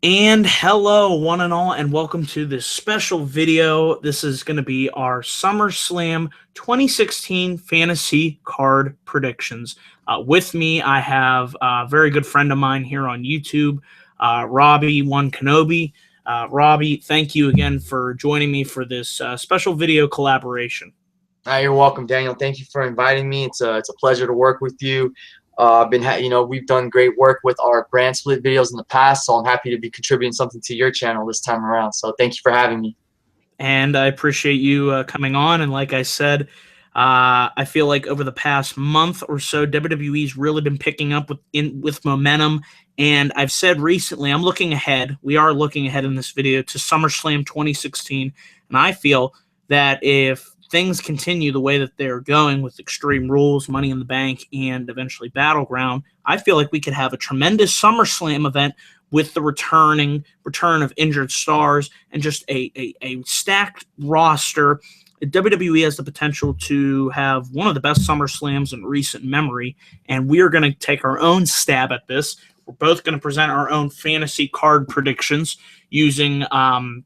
And hello, one and all, and welcome to this special video. This is going to be our SummerSlam 2016 fantasy card predictions. With me, I have a very good friend of mine here on YouTube, Robbie One Kenobi. Robbie, thank you again for joining me for this special video collaboration. You're welcome, Daniel. Thank you for inviting me. It's a pleasure to work with you. We've done great work with our brand split videos in the past, so I'm happy to be contributing something to your channel this time around. So thank you for having me. And I appreciate you coming on. And like I said, I feel like over the past month or so, WWE's really been picking up with momentum. And I've said recently, I'm looking ahead. We are looking ahead in this video to SummerSlam 2016. And I feel that if things continue the way that they're going with Extreme Rules, Money in the Bank, and eventually Battleground, I feel like we could have a tremendous SummerSlam event with the return of injured stars and just a stacked roster. WWE has the potential to have one of the best SummerSlams in recent memory, and we are going to take our own stab at this. We're both going to present our own fantasy card predictions using the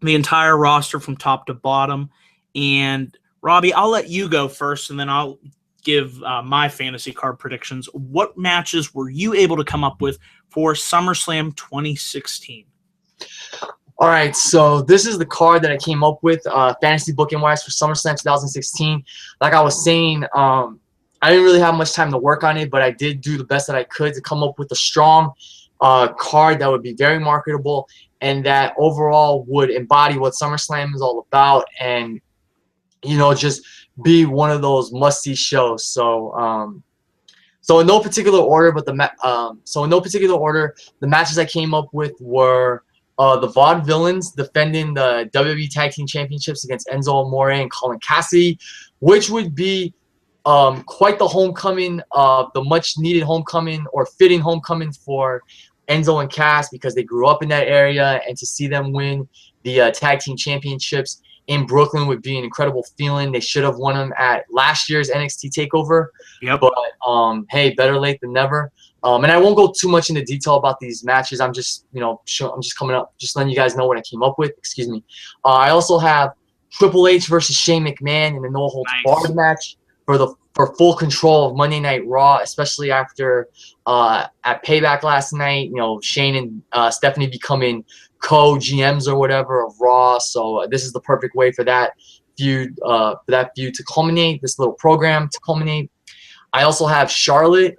entire roster from top to bottom. And Robbie, I'll let you go first, and then I'll give my fantasy card predictions. What matches were you able to come up with for SummerSlam 2016? All right, so this is the card that I came up with, fantasy booking wise for SummerSlam 2016. Like I was saying, I didn't really have much time to work on it, but I did do the best that I could to come up with a strong card that would be very marketable and that overall would embody what SummerSlam is all about, and just be one of those must-see shows. So in no particular order, the matches I came up with were the Vaudevillains defending the WWE Tag Team Championships against Enzo Amore and Colin Cassidy, which would be quite the homecoming, the much-needed homecoming or fitting homecoming for Enzo and Cass, because they grew up in that area, and to see them win the Tag Team Championships in Brooklyn would be an incredible feeling. They should have won them at last year's NXT TakeOver. Yep. But hey, better late than never. And I won't go too much into detail about these matches. I'm just, I'm just coming up, just letting you guys know what I came up with. Excuse me. I also have Triple H versus Shane McMahon in a no holds barred match for full control of Monday Night Raw, especially after at Payback last night. Shane and Stephanie becoming co-GMs or whatever of Raw. So this is the perfect way for that feud to culminate, this little program to culminate. I also have Charlotte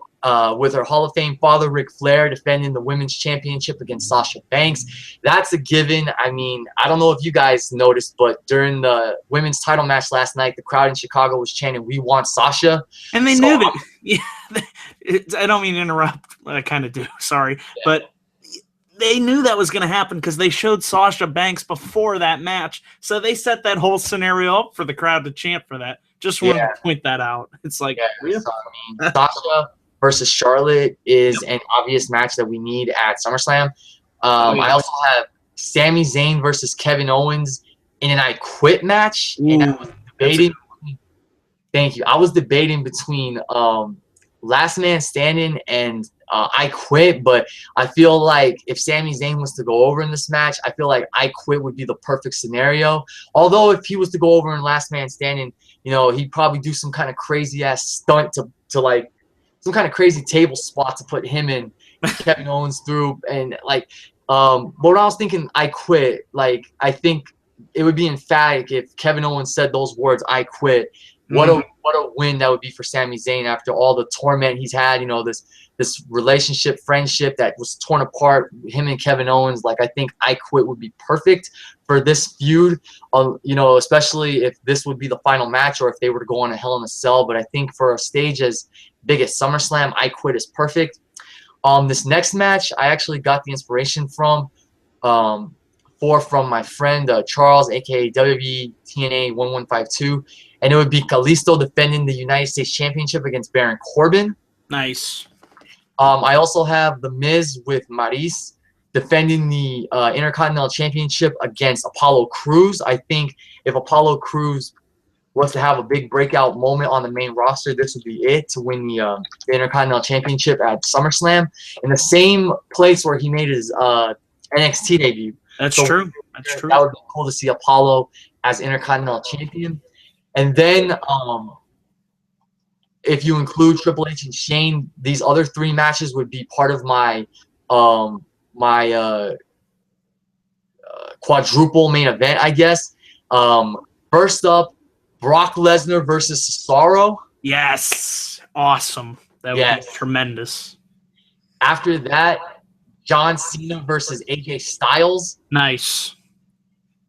with her Hall of Fame father, Ric Flair, defending the Women's Championship against Sasha Banks. That's a given. I mean, I don't know if you guys noticed, but during the women's title match last night, the crowd in Chicago was chanting, "We want Sasha." And they knew that. Yeah, I don't mean to interrupt. I kind of do. Sorry. Yeah. But they knew that was going to happen because they showed Sasha Banks before that match. So they set that whole scenario up for the crowd to chant for that. Just wanted to point that out. It's like, Sasha versus Charlotte is an obvious match that we need at SummerSlam. I also have Sami Zayn versus Kevin Owens in an I Quit match. Ooh, and I was debating. Thank you. I was debating between Last Man Standing and I Quit, but I feel like if Sami Zayn was to go over in this match, I feel like I Quit would be the perfect scenario. Although if he was to go over in Last Man Standing, he'd probably do some kind of crazy ass stunt to like some kind of crazy table spot to put him in Kevin Owens through, and but when I was thinking I Quit, I think it would be emphatic if Kevin Owens said those words, "I quit." What a win that would be for Sami Zayn after all the torment he's had. This relationship, friendship that was torn apart. Him and Kevin Owens. I think I Quit would be perfect for this feud. Especially if this would be the final match, or if they were to go on a Hell in a Cell. But I think for a stage as big as SummerSlam, I Quit is perfect. This next match, I actually got the inspiration from my friend Charles, aka WWE TNA 1152. And it would be Kalisto defending the United States Championship against Baron Corbin. Nice. I also have The Miz with Maryse defending the Intercontinental Championship against Apollo Crews. I think if Apollo Crews was to have a big breakout moment on the main roster, this would be it to win the Intercontinental Championship at SummerSlam. In the same place where he made his NXT debut. That's So true. That's true. that would be cool to see Apollo as Intercontinental Champion. And then if you include Triple H and Shane, these other 3 matches would be part of my quadruple main event, I guess. First up, Brock Lesnar versus Cesaro. Yes. Awesome. That would be tremendous. After that, John Cena versus AJ Styles. Nice.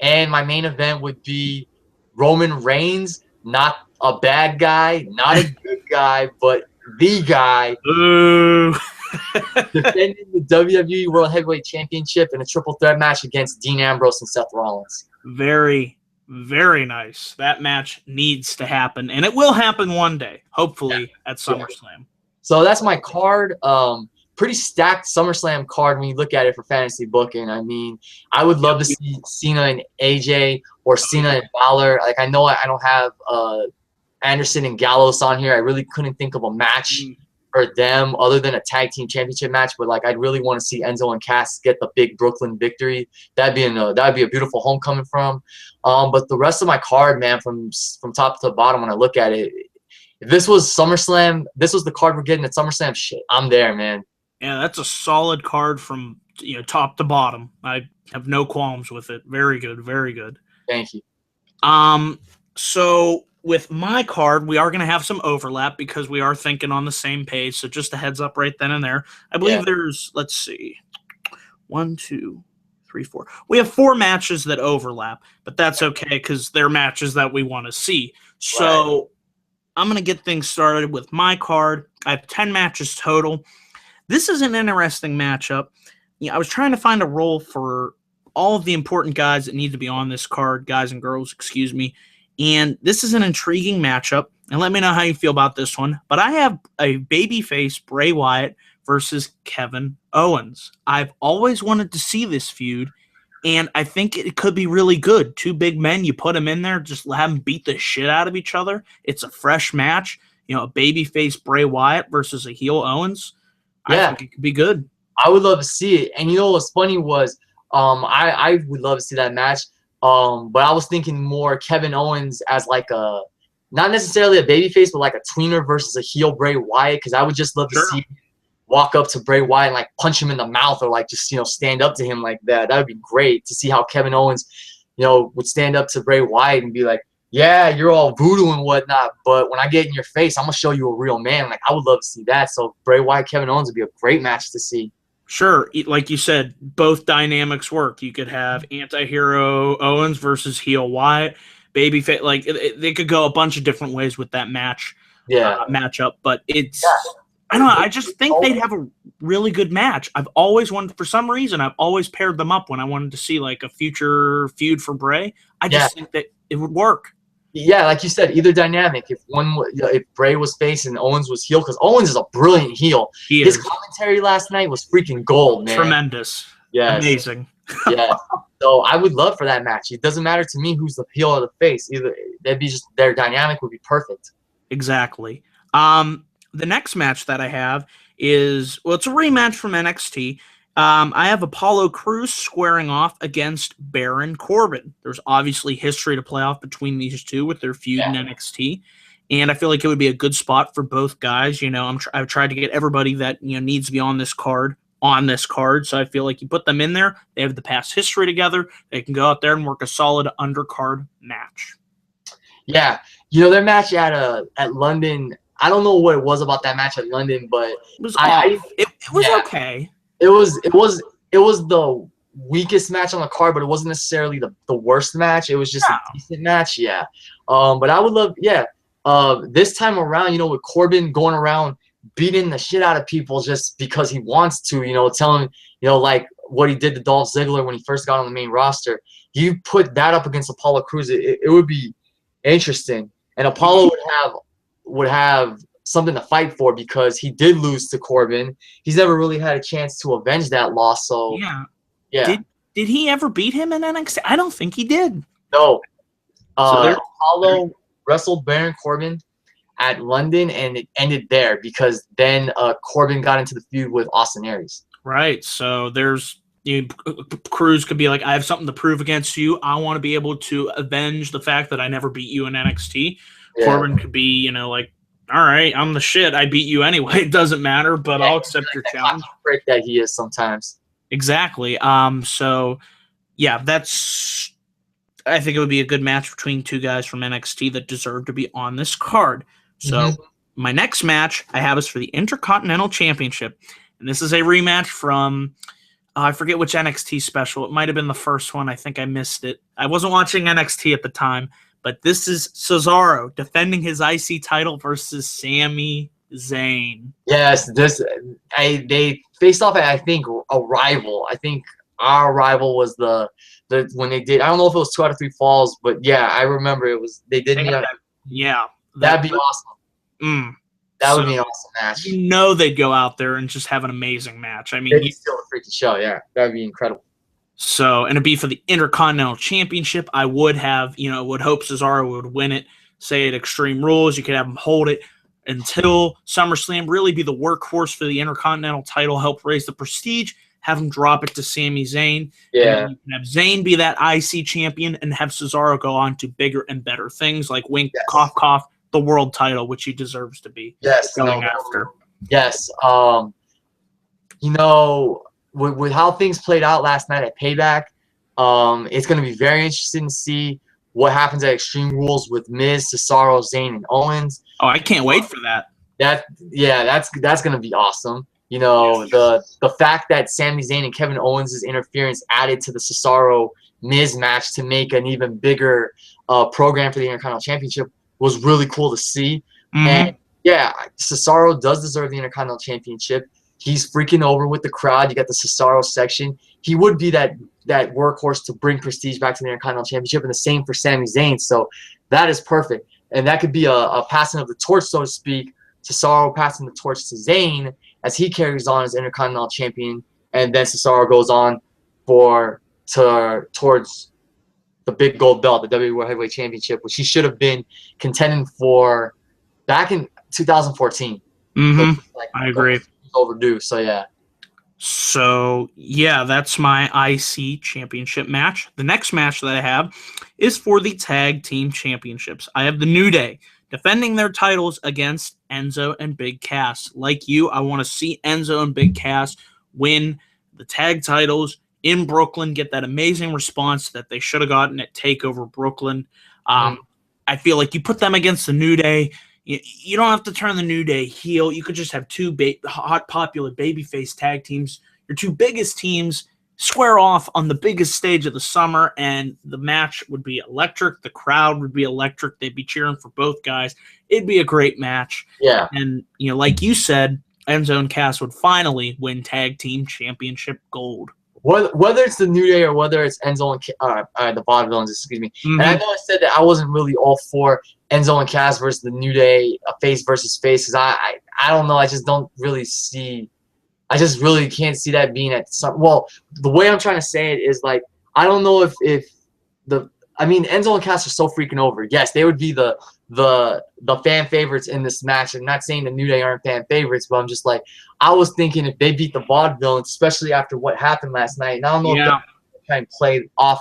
And my main event would be Roman Reigns, not a bad guy, not a good guy, but the guy. Ooh. Defending the WWE World Heavyweight Championship in a triple threat match against Dean Ambrose and Seth Rollins. Very, very nice. That match needs to happen, and it will happen one day, hopefully, at SummerSlam. So that's my card. Pretty stacked SummerSlam card when you look at it for fantasy booking. I mean, I would love to see Cena and AJ or Cena and Balor. Like, I know I don't have Anderson and Gallows on here. I really couldn't think of a match for them other than a tag team championship match. But like, I'd really want to see Enzo and Cass get the big Brooklyn victory. That'd be a beautiful homecoming from. But the rest of my card, man, from top to bottom, when I look at it, if this was SummerSlam, this was the card we're getting at SummerSlam. Shit, I'm there, man. Yeah, that's a solid card from top to bottom. I have no qualms with it. Very good, very good. Thank you. So with my card, we are going to have some overlap because we are thinking on the same page. So just a heads up right then and there. I believe there's, let's see, 1, 2, 3, 4. We have 4 matches that overlap, but that's okay because they're matches that we want to see. So I'm going to get things started with my card. I have 10 matches total. This is an interesting matchup. I was trying to find a role for all of the important guys that need to be on this card, guys and girls, excuse me. And this is an intriguing matchup. And let me know how you feel about this one. But I have a babyface Bray Wyatt versus Kevin Owens. I've always wanted to see this feud, and I think it could be really good. 2 big men, you put them in there, just have them beat the shit out of each other. It's a fresh match. A babyface Bray Wyatt versus a heel Owens. I think it could be good. I would love to see it. And what's funny was I would love to see that match. But I was thinking more Kevin Owens as like not necessarily a babyface, but like a tweener versus a heel Bray Wyatt, because I would just love to see him walk up to Bray Wyatt and like punch him in the mouth or like just stand up to him like that. That would be great to see how Kevin Owens, would stand up to Bray Wyatt and be like, yeah, you're all voodoo and whatnot, but when I get in your face, I'm going to show you a real man. Like, I would love to see that. So Bray Wyatt, Kevin Owens would be a great match to see. Sure. Like you said, both dynamics work. You could have anti-hero Owens versus heel Wyatt, babyface. Like, they could go a bunch of different ways with that matchup. But it's I don't know. I just think they'd have a really good match. I've always wanted, for some reason, I've always paired them up when I wanted to see like a future feud for Bray. I just think that it would work. Yeah, like you said, either dynamic. If Bray was face and Owens was heel, because Owens is a brilliant heel. His commentary last night was freaking gold, man. Tremendous. Yeah, amazing. Yeah. So I would love for that match. It doesn't matter to me who's the heel or the face. Either that'd be just their dynamic would be perfect. Exactly. The next match that I have is it's a rematch from NXT. I have Apollo Crews squaring off against Baron Corbin. There's obviously history to play off between these two with their feud in NXT, and I feel like it would be a good spot for both guys. I've tried to get everybody that needs to be on this card, so I feel like you put them in there. They have the past history together. They can go out there and work a solid undercard match. Yeah, their match at London. I don't know what it was about that match at London, but it was it was okay. It was the weakest match on the card, but it wasn't necessarily the worst match. It was just a decent match, but I would love, this time around, with Corbin going around beating the shit out of people just because he wants to, telling, like what he did to Dolph Ziggler when he first got on the main roster. You put that up against Apollo Crews, it would be interesting, and Apollo would have something to fight for because he did lose to Corbin. He's never really had a chance to avenge that loss. So Did he ever beat him in NXT? I don't think he did. No. Apollo wrestled Baron Corbin at London, and it ended there because then Corbin got into the feud with Austin Aries. Right. So there's Cruz could be like, I have something to prove against you. I want to be able to avenge the fact that I never beat you in NXT. Yeah. Corbin could be, like, all right, I'm the shit. I beat you anyway. It doesn't matter, but I'll accept your challenge. Break that he is sometimes. Exactly. So yeah, I think it would be a good match between two guys from NXT that deserve to be on this card. So my next match I have is for the Intercontinental Championship. And this is a rematch from, I forget which NXT special. It might have been the first one. I think I missed it. I wasn't watching NXT at the time. But this is Cesaro defending his IC title versus Sami Zayn. Yes, they faced off at, I think, a rival. I think our rival was the when they did. I don't know if it was 2 out of 3 falls, but yeah, I remember it was. They did meet. Yeah, that'd be awesome. That would be an awesome match. They'd go out there and just have an amazing match. I mean, they'd still a freaking show. Yeah, that'd be incredible. So, and it'd be for the Intercontinental Championship. I would have, would hope Cesaro would win it. Say at Extreme Rules, you could have him hold it until SummerSlam. Really be the workhorse for the Intercontinental title. Help raise the prestige. Have him drop it to Sami Zayn. Yeah. And you can have Zayn be that IC champion and have Cesaro go on to bigger and better things like wink, cough, cough, the world title, which he deserves to be going after. Yes. With how things played out last night at Payback, it's going to be very interesting to see what happens at Extreme Rules with Miz, Cesaro, Zayn, and Owens. Oh, I can't wait for that. That's going to be awesome. The fact that Sami Zayn and Kevin Owens' interference added to the Cesaro Miz match to make an even bigger program for the Intercontinental Championship was really cool to see. And yeah, Cesaro does deserve the Intercontinental Championship. He's freaking over with the crowd. You got the Cesaro section. He would be that workhorse to bring prestige back to the Intercontinental Championship, and the same for Sami Zayn. So that is perfect. And that could be a passing of the torch, so to speak. Cesaro passing the torch to Zayn as he carries on as Intercontinental Champion, and then Cesaro goes on towards the big gold belt, the WWE World Heavyweight Championship, which he should have been contending for back in 2014. I agree. Overdue. So yeah. So yeah, that's my IC championship match. The next match that I have is for the tag team championships. I have the New Day defending their titles against Enzo and Big Cass. Like you, I want to see Enzo and Big Cass win the tag titles in Brooklyn, get that amazing response that they should have gotten at TakeOver Brooklyn. I feel like you put them against the New Day. You don't have to turn the New Day heel. You could just have two hot, popular babyface tag teams. Your two biggest teams square off on the biggest stage of the summer, and the match would be electric. The crowd would be electric. They'd be cheering for both guys. It'd be a great match. Yeah. And, like you said, Enzo and Cass would finally win tag team championship gold. Whether it's the New Day or whether it's Enzo and the Vaudevillains, excuse me. And I know I said that I wasn't really all for Enzo and Cass versus the New Day, face versus face, because I don't know. I just don't really see. I just really can't see that being at some. Well, the way I'm trying to say it is like I don't know if Enzo and Cass are so freaking over. Yes, they would be the fan favorites in this match. I'm not saying the New Day aren't fan favorites, but I'm just like I was thinking if they beat the Vaudevillains, especially after what happened last night. And I don't know if they're trying to play off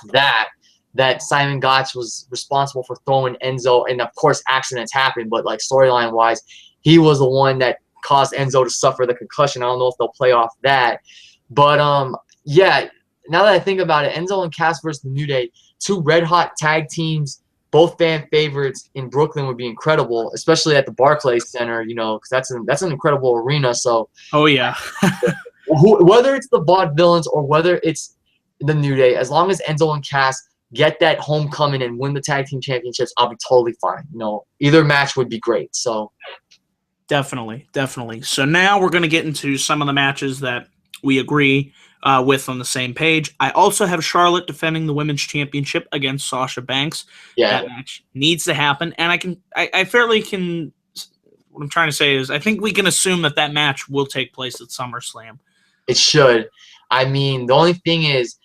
that Simon Gotch was responsible for throwing Enzo, and of course accidents happen, but like storyline wise, he was the one that caused Enzo to suffer the concussion. I don't know if they'll play off that, but yeah. Now that I think about it, Enzo and Cass versus the New Day, two red hot tag teams, both fan favorites in Brooklyn would be incredible, especially at the Barclays Center. Because that's an incredible arena. So oh yeah, whether it's the Vaudevillains or whether it's the New Day, as long as Enzo and Cass get that homecoming and win the tag team championships, I'll be totally fine. Either match would be great. So definitely. So now we're going to get into some of the matches that we agree with on the same page. I also have Charlotte defending the women's championship against Sasha Banks. Yeah, that match needs to happen, and I fairly can. What I'm trying to say is, I think we can assume that match will take place at SummerSlam. It should. I mean, the only thing is,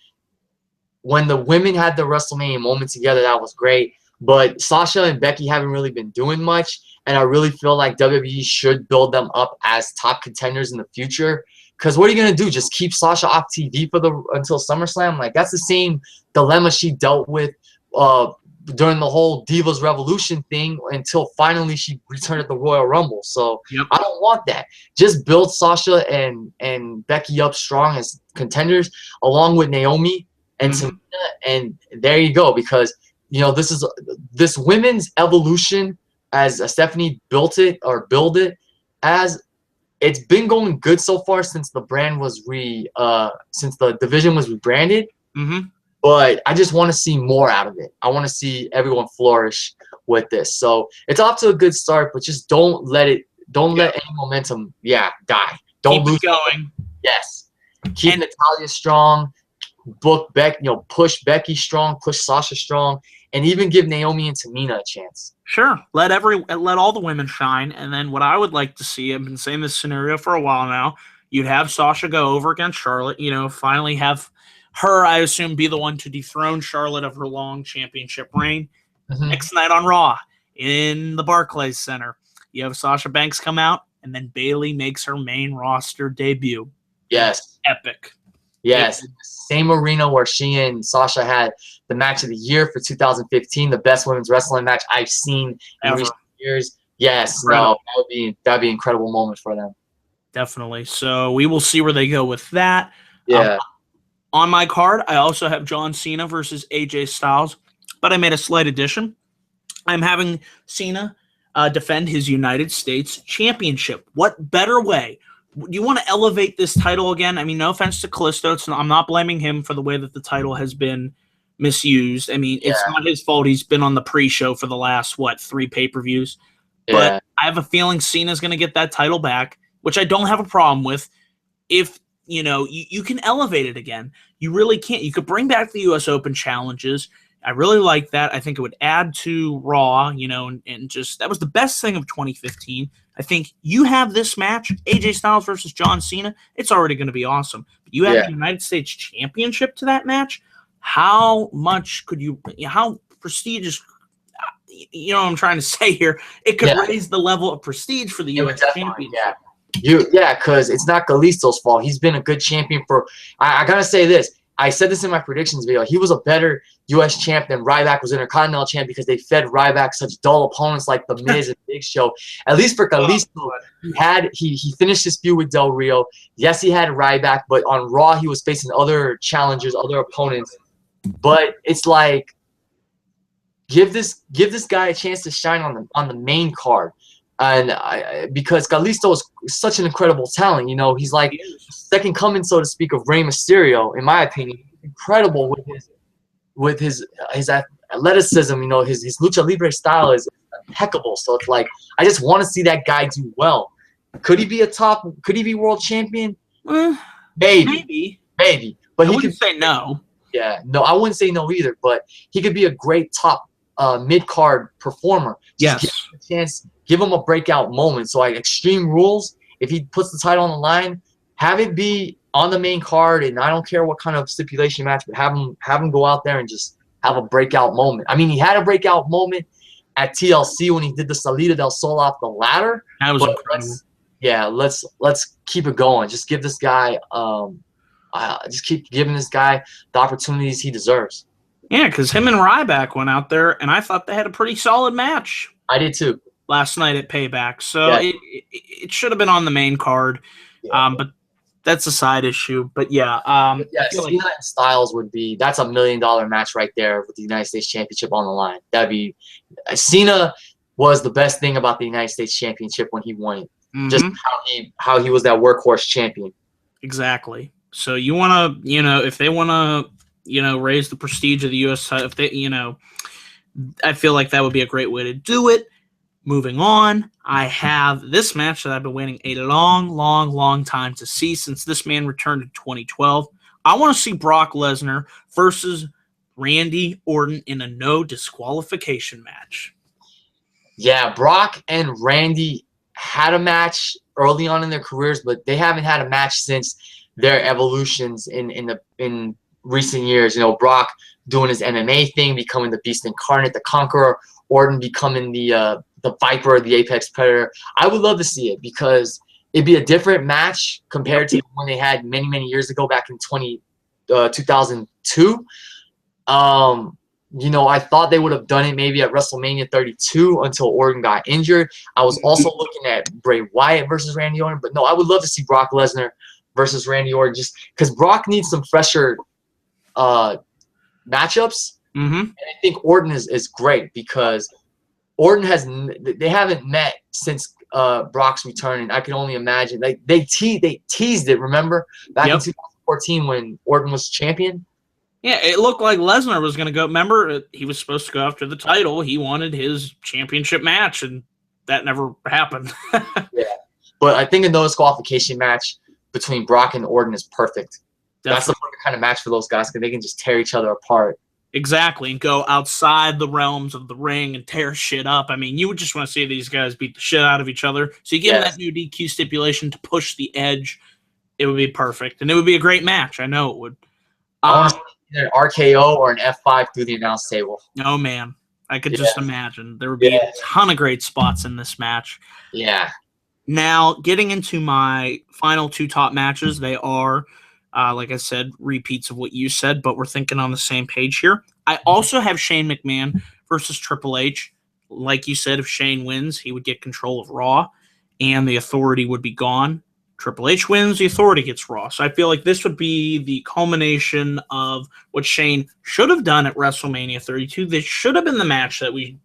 when the women had the WrestleMania moment together, that was great. But Sasha and Becky haven't really been doing much, and I really feel like WWE should build them up as top contenders in the future. Because what are you gonna do? Just keep Sasha off TV until SummerSlam? Like that's the same dilemma she dealt with during the whole Divas Revolution thing until finally she returned at the Royal Rumble. So I don't want that. Just build Sasha and Becky up strong as contenders, along with Naomi and Tamina, and there you go. Because this women's evolution, as Stephanie build it as. It's been going good so far since the brand was since the division was rebranded. But I just want to see more out of it. I want to see everyone flourish with this. So it's off to a good start, but just don't let any momentum, die. Don't lose going. Yes. Keep Natalya strong. Book Becky, push Becky strong, push Sasha strong, and even give Naomi and Tamina a chance. Sure. Let all the women shine. And then what I would like to see, I've been saying this scenario for a while now, you'd have Sasha go over against Charlotte, finally have her, I assume, be the one to dethrone Charlotte of her long championship reign. Next night on Raw in the Barclays Center, you have Sasha Banks come out, and then Bayley makes her main roster debut. Yes. Epic. Yes. Same arena where she and Sasha had the match of the year for 2015, the best women's wrestling match I've seen in recent years. Yes. Incredible. No, that'd be an incredible moment for them. Definitely. So we will see where they go with that. Yeah. On my card, I also have John Cena versus AJ Styles, but I made a slight addition. I'm having Cena defend his United States Championship. What better way? Do you want to elevate this title again? I mean, no offense to Kalisto. I'm not blaming him for the way that the title has been misused. I mean, it's not his fault. He's been on the pre-show for the last, 3 pay-per-views. But I have a feeling Cena's going to get that title back, which I don't have a problem with. If, you can elevate it again. You really can't. You could bring back the U.S. Open challenges. I really like that. I think it would add to Raw, and just that was the best thing of 2015. I think you have this match, AJ Styles versus John Cena. It's already going to be awesome. But you add the United States Championship to that match. How much could how prestigious, what I'm trying to say here, it could raise the level of prestige for the U.S. Championship. Because it's not Kalisto's fault. He's been a good champion for. I gotta say this. I said this in my predictions video. He was a better U.S. champ than Ryback was Intercontinental champ because they fed Ryback such dull opponents like The Miz and Big Show. At least for Kalisto, he finished his feud with Del Rio. Yes, he had Ryback, but on Raw he was facing other challengers, other opponents. But it's like give this guy a chance to shine on the main card. And because Kalisto is such an incredible talent, he's like second coming, so to speak, of Rey Mysterio, in my opinion. Incredible with his athleticism, his lucha libre style is impeccable. So it's like I just want to see that guy do well. Could he be world champion? Maybe. But I wouldn't say no. Yeah, no, I wouldn't say no either. But he could be a great top mid-card performer. Just give him a chance, give him a breakout moment. So Extreme Rules, if he puts the title on the line, have it be on the main card, and I don't care what kind of stipulation match, but have him go out there and just have a breakout moment. I mean, he had a breakout moment at TLC when he did the Salida del Sol off the ladder. That was incredible. Let's keep it going. Just give this guy just keep giving this guy the opportunities he deserves. Yeah, because him and Ryback went out there, and I thought they had a pretty solid match. I did too. Last night at Payback. So it should have been on the main card, but that's a side issue. But Cena and Styles that's $1 million match right there with the United States Championship on the line. Cena was the best thing about the United States Championship when he won it. Just how he was that workhorse champion. Exactly. So you want to, if they want to, raise the prestige of the U.S. If they, I feel like that would be a great way to do it. Moving on, I have this match that I've been waiting a long, long, long time to see since this man returned in 2012. I want to see Brock Lesnar versus Randy Orton in a no disqualification match. Yeah, Brock and Randy had a match early on in their careers, but they haven't had a match since their evolutions in recent years. Brock doing his MMA thing, becoming the Beast Incarnate, the Conqueror, Orton becoming the Viper, the Apex Predator. I would love to see it because it'd be a different match compared to when they had many years ago back in 2002. I thought they would have done it maybe at WrestleMania 32 until Orton got injured. I was also looking at Bray Wyatt versus Randy Orton, but no, I would love to see Brock Lesnar versus Randy Orton just because Brock needs some fresher matchups. And I think Orton is great because Orton they haven't met since Brock's return, and I can only imagine they teased it. Remember back in 2014 when Orton was champion? Yeah, it looked like Lesnar was going to go. Remember, he was supposed to go after the title. He wanted his championship match, and that never happened. Yeah, but I think a no disqualification match between Brock and Orton is perfect. Definitely. That's the perfect kind of match for those guys because they can just tear each other apart. Exactly, and go outside the realms of the ring and tear shit up. I mean, you would just want to see these guys beat the shit out of each other. So you give them that new DQ stipulation to push the edge. It would be perfect, and it would be a great match. I know it would. I want to see either an RKO or an F5 through the announce table. Oh, man. I could just imagine. There would be a ton of great spots in this match. Yeah. Now, getting into my final two top matches, they are, like I said, repeats of what you said, but we're thinking on the same page here. I also have Shane McMahon versus Triple H. Like you said, if Shane wins, he would get control of Raw, and the authority would be gone. Triple H wins, the authority gets Raw. So I feel like this would be the culmination of what Shane should have done at WrestleMania 32. This should have been the match that we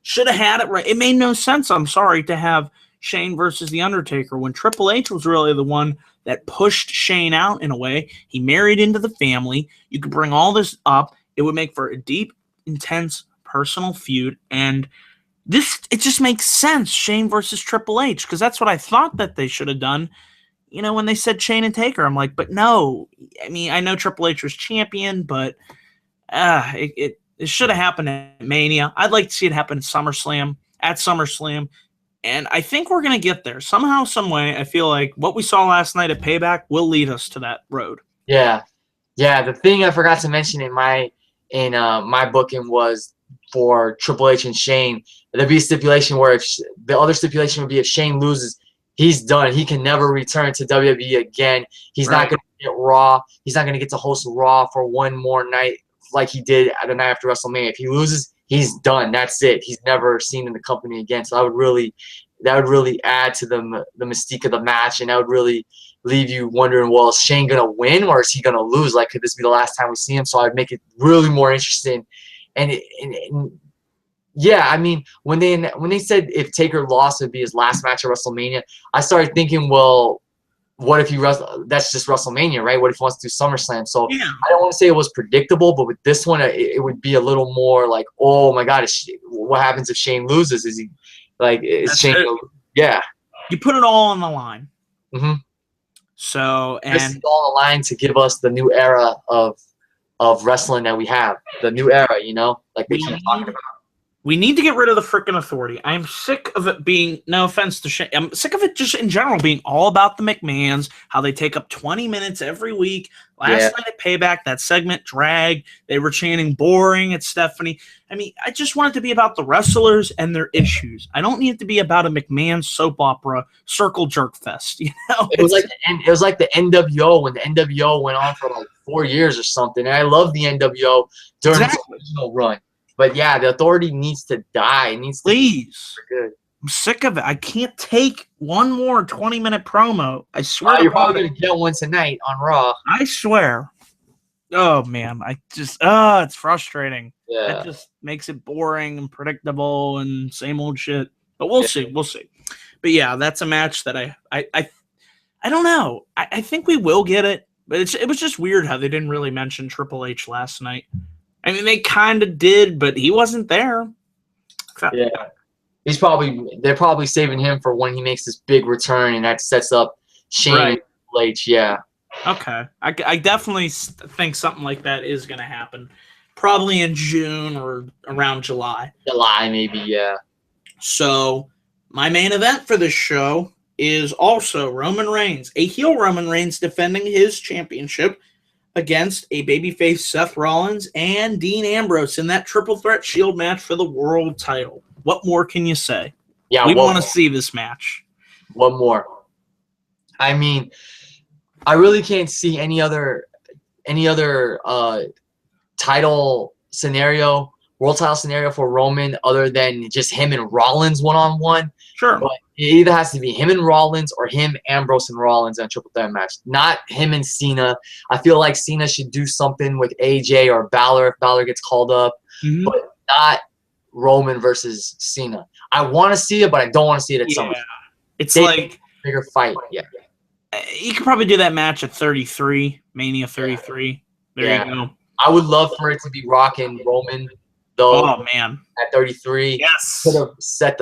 should have had it right. It made no sense, I'm sorry, to have Shane versus The Undertaker when Triple H was really the one that pushed Shane out in a way. He married into the family. You could bring all this up. It would make for a deep, intense, personal feud, and it just makes sense, Shane versus Triple H, because that's what I thought that they should have done. When they said Shane and Taker, I'm like, but no. I mean, I know Triple H was champion, but it should have happened at Mania. I'd like to see it happen at SummerSlam, and I think we're going to get there. Somehow, some way, I feel like what we saw last night at Payback will lead us to that road. Yeah. The thing I forgot to mention in my booking was for Triple H and Shane, there'd be a stipulation where the other stipulation would be if Shane loses, he's done. He can never return to WWE again. He's not going to get Raw. He's not going to get to host Raw for one more night like he did the night after WrestleMania. If he loses, he's done. That's it. He's never seen in the company again. So that would really add to the mystique of the match, and that would really leave you wondering, well, is Shane going to win or is he going to lose? Like, could this be the last time we see him? So I'd make it really more interesting. And yeah, I mean, when they said if Taker lost, it would be his last match at WrestleMania, I started thinking, well, what if that's just WrestleMania, right? What if he wants to do SummerSlam? So I don't want to say it was predictable, but with this one, it would be a little more like, oh my God, what happens if Shane loses? Is Shane? Yeah. You put it all on the line. Mm-hmm. So, and this is all on the line to give us the new era of wrestling that we have, the new era, like they keep talking about. We need to get rid of the freaking authority. I'm sick of it being, no offense to Shane, I'm sick of it just in general being all about the McMahons, how they take up 20 minutes every week. Last night at Payback, that segment dragged. They were chanting boring at Stephanie. I mean, I just want it to be about the wrestlers and their issues. I don't need it to be about a McMahon soap opera circle jerk fest. It was like the NWO when the NWO went on for like 4 years or something. And I love the NWO during its original run. But yeah, the authority needs to die. Please. Good. I'm sick of it. I can't take one more 20-minute promo. I swear. You're probably going to get one tonight on Raw. I swear. Oh, man. It's frustrating. Yeah. It just makes it boring and predictable and same old shit. But we'll see. We'll see. But yeah, that's a match that I don't know. I think we will get it. But it was just weird how they didn't really mention Triple H last night. I mean, they kind of did, but he wasn't there. Yeah. They're probably saving him for when he makes this big return, and that sets up Shane and Triple H. Yeah. Okay. I definitely think something like that is going to happen. Probably in June or around July. July, maybe, yeah. So, my main event for this show is also Roman Reigns. A heel Roman Reigns defending his championship against a babyface Seth Rollins and Dean Ambrose in that triple threat shield match for the world title. What more can you say? Yeah, we want to see this match. One more. I mean, I really can't see any other title scenario, world title scenario for Roman other than just him and Rollins one-on-one. Sure. But it either has to be him and Rollins or him, Ambrose, and Rollins in a triple threat match. Not him and Cena. I feel like Cena should do something with AJ or Balor if Balor gets called up, but not Roman versus Cena. I want to see it, but I don't want to see it at SummerSlam. It's like bigger fight. Yeah. You could probably do that match at 33, Mania 33. There you go. I would love for it to be Rock and Roman, though. Oh man, at 33, yes, could have set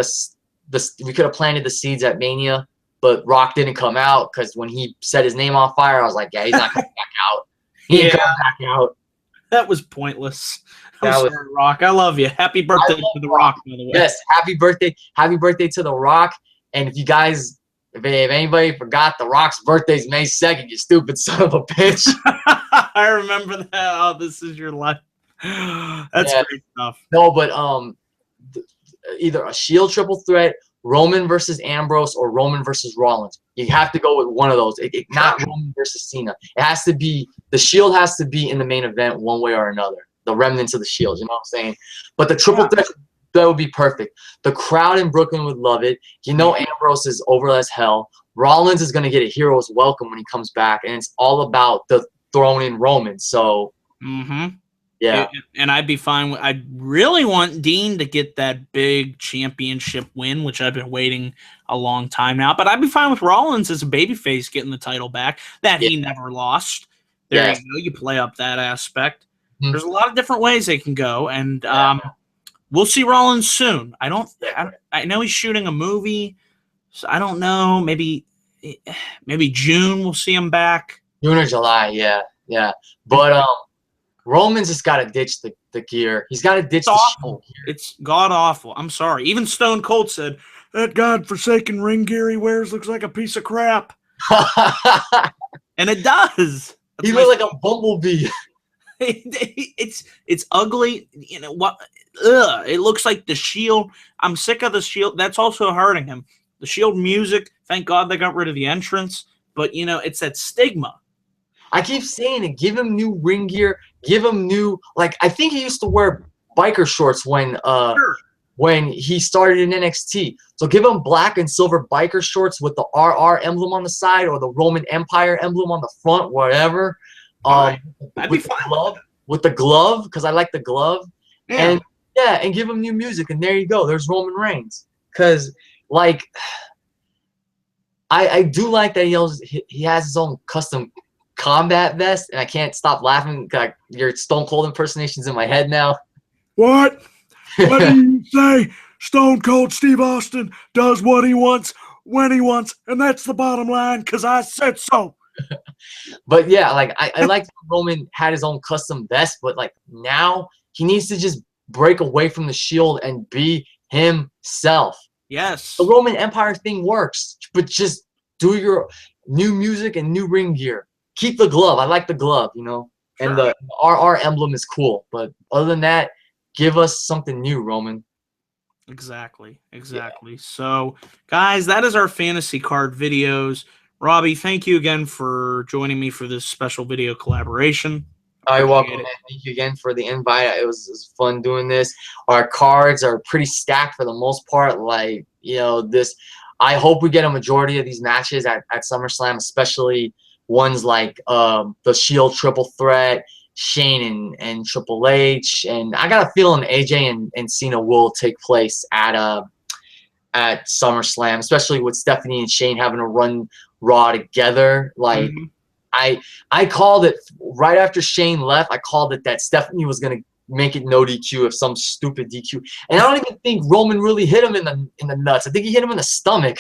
we could have planted the seeds at Mania, but Rock didn't come out because when he set his name on fire, I was like, yeah, he's not coming back out. He ain't coming back out. That was pointless. I'm sorry, Rock. I love you. Happy birthday to The Rock, by the way. Yes, happy birthday to The Rock. And if you guys, if anybody forgot, The Rock's birthday is May 2nd, you stupid son of a bitch. I remember that. Oh, this is your life. That's great stuff. No, but either a Shield triple threat, Roman versus Ambrose, or Roman versus Rollins. You have to go with one of those. Not Roman versus Cena. It has to be the Shield has to be in the main event one way or another. The remnants of the Shield. You know what I'm saying? But the triple threat, that would be perfect. The crowd in Brooklyn would love it. You know, Ambrose is over as hell. Rollins is gonna get a hero's welcome when he comes back, and it's all about the throne in Roman. So. Yeah, and I'd be fine with. I really want Dean to get that big championship win, which I've been waiting a long time now. But I'd be fine with Rollins as a babyface getting the title back that he never lost. There you go. You play up that aspect. There's a lot of different ways they can go, and we'll see Rollins soon. I know he's shooting a movie, so I don't know. Maybe June we'll see him back. June or July, yeah. But Roman's just got to ditch the gear. He's got to ditch the gear. It's god-awful. I'm sorry. Even Stone Cold said, that godforsaken ring gear he wears looks like a piece of crap. And it does. He looks like a bumblebee. It's ugly. You know what? It looks like the Shield. I'm sick of the Shield. That's also hurting him. The Shield music, thank God they got rid of the entrance. But, you know, it's that stigma. I keep saying it. Give him new ring gear. Give him new, like, I think he used to wear biker shorts when he started in NXT. So give him black and silver biker shorts with the RR emblem on the side or the Roman Empire emblem on the front, whatever. I'd be fine with the glove, because I like the glove. And give him new music, and there you go. There's Roman Reigns. Because, like, I do like that he has his own custom combat vest, and I can't stop laughing. Like, your Stone Cold impersonation's in my head now. What? What do you say? Stone Cold Steve Austin does what he wants when he wants, and that's the bottom line, because I said so. But yeah, like I like that Roman had his own custom vest, but like now he needs to just break away from the Shield and be himself. Yes. The Roman Empire thing works, but just do your new music and new ring gear. Keep the glove. I like the glove, you know, and the RR emblem is cool. But other than that, give us something new, Roman. Exactly. Yeah. So, guys, that is our fantasy card videos. Robbie, thank you again for joining me for this special video collaboration. You're welcome, man. Thank you again for the invite. It was fun doing this. Our cards are pretty stacked for the most part. Like, you know, I hope we get a majority of these matches at SummerSlam, especially ones like the Shield triple threat, Shane and Triple H. And I got a feeling AJ and Cena will take place at SummerSlam, especially with Stephanie and Shane having to run Raw together. Like, I called it right after Shane left. I called it that Stephanie was gonna make it no DQ of some stupid DQ, and I don't even think Roman really hit him in the nuts. I think he hit him in the stomach.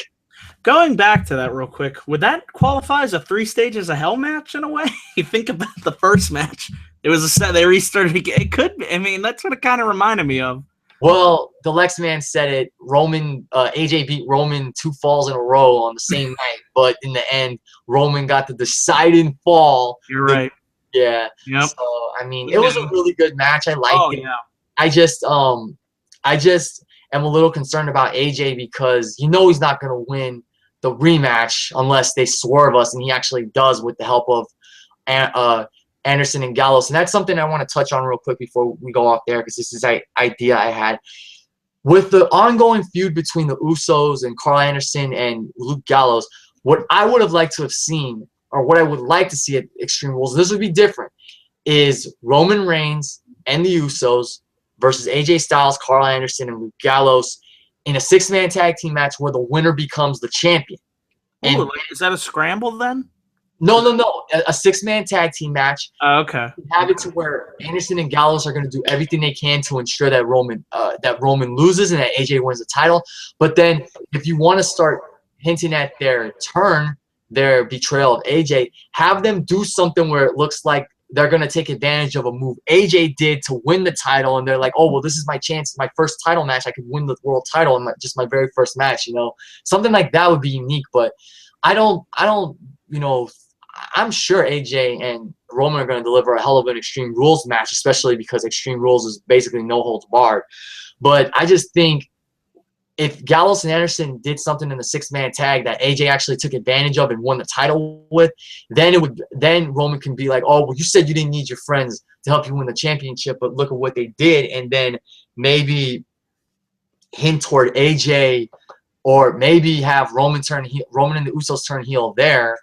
Going back to that real quick, would that qualify as a 3 stages of hell match in a way? You think about the first match; it was a set. They restarted. It could be. I mean, that's what it kind of reminded me of. Well, the Lex Man said it. AJ beat Roman 2 falls in a row on the same night, but in the end, Roman got the deciding fall. You're right. Yeah. Yep. So I mean, it was a really good match. I liked it. Yeah. I just am a little concerned about AJ because he's not gonna win the rematch unless they swerve us, and he actually does with the help of Anderson and Gallows. And that's something I want to touch on real quick before we go off there, because this is an idea I had. With the ongoing feud between the Usos and Carl Anderson and Luke Gallows, what I would have liked to have seen, or what I would like to see at Extreme Rules, this would be different, is Roman Reigns and the Usos versus AJ Styles, Carl Anderson, and Luke Gallows in a 6-man tag team match where the winner becomes the champion. Ooh, like, is that a scramble then? No. A 6-man tag team match. Okay. Have it to where Anderson and Gallows are going to do everything they can to ensure that Roman loses and that AJ wins the title. But then, if you want to start hinting at their betrayal of AJ, have them do something where it looks like they're going to take advantage of a move AJ did to win the title, and they're like, oh, well, this is my chance, my first title match. I could win the world title in just my very first match. Something like that would be unique. But I don't. I'm sure AJ and Roman are going to deliver a hell of an Extreme Rules match, especially because Extreme Rules is basically no holds barred. But I just think if Gallows and Anderson did something in the 6-man tag that AJ actually took advantage of and won the title with, then Roman can be like, oh, well, you said you didn't need your friends to help you win the championship, but look at what they did, and then maybe hint toward AJ, or maybe have Roman and the Usos turn heel there,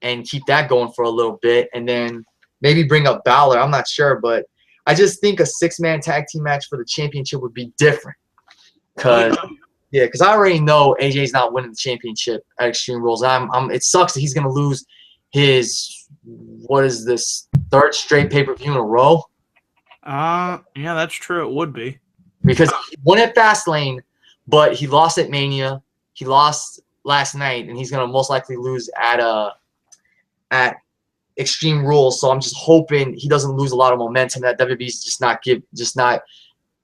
and keep that going for a little bit, and then maybe bring up Balor. I'm not sure, but I just think a 6-man tag team match for the championship would be different. Because I already know AJ's not winning the championship at Extreme Rules. It sucks that he's going to lose his, what is this, 3rd straight pay-per-view in a row? Yeah, that's true. It would be. Because he won at Fastlane, but he lost at Mania. He lost last night, and he's going to most likely lose at Extreme Rules. So I'm just hoping he doesn't lose a lot of momentum, that WWE's just not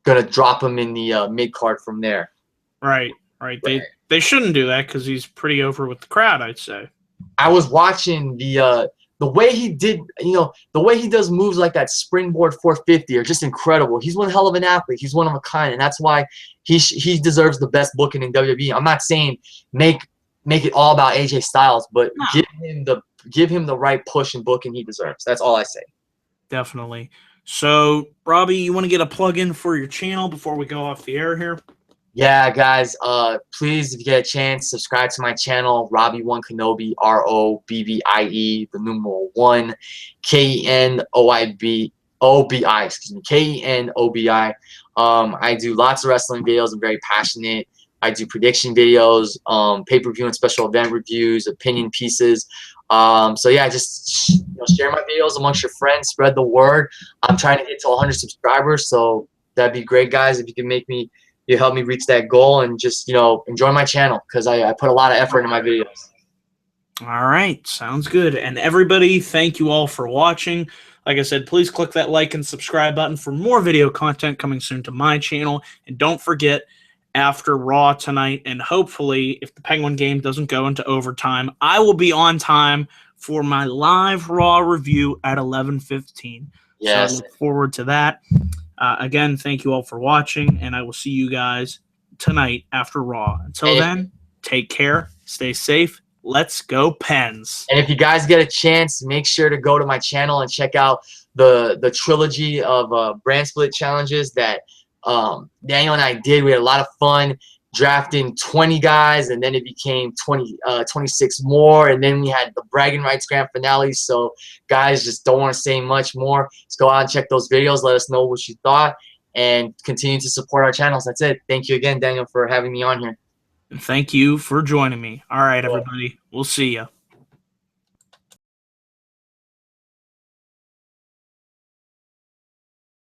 gonna drop him in the mid card from there. Right. They shouldn't do that because he's pretty over with the crowd, I'd say. I was watching the way he did, the way he does moves like that springboard 450 are just incredible. He's one hell of an athlete. He's one of a kind, and that's why he deserves the best booking in WWE. I'm not saying make it all about AJ Styles, but give him the right push and booking he deserves. That's all I say. Definitely. So, Robbie, you want to get a plug in for your channel before we go off the air here? Yeah, guys. Please, if you get a chance, subscribe to my channel, Robbie1 Kenobi, ROBBIE, the numeral 1, KENOBI, KENOBI. I do lots of wrestling videos. I'm very passionate. I do prediction videos, pay-per-view and special event reviews, opinion pieces. So yeah, just share my videos amongst your friends, spread the word. I'm trying to get to 100 subscribers, so that'd be great, guys. If you can help me reach that goal, and just enjoy my channel, because I put a lot of effort into my videos. All right, sounds good. And everybody, thank you all for watching. Like I said, please click that like and subscribe button for more video content coming soon to my channel. And don't forget, after Raw tonight, and hopefully if the Penguin game doesn't go into overtime, I will be on time for my live Raw review at 11:15. Yes. So I look forward to that. Again, thank you all for watching, and I will see you guys tonight after Raw. Until then, take care, stay safe. Let's go Pens. And if you guys get a chance, make sure to go to my channel and check out the trilogy of brand split challenges that Daniel and I did. We had a lot of fun drafting 20 guys, and then it became 26 more, and then we had the bragging rights grand finale. So guys, just don't want to say much more. Let's go out and check those videos. Let us know what you thought, and continue to support our channels. That's it. Thank you again, Daniel, for having me on here. And thank you for joining me. All right, everybody. We'll see you.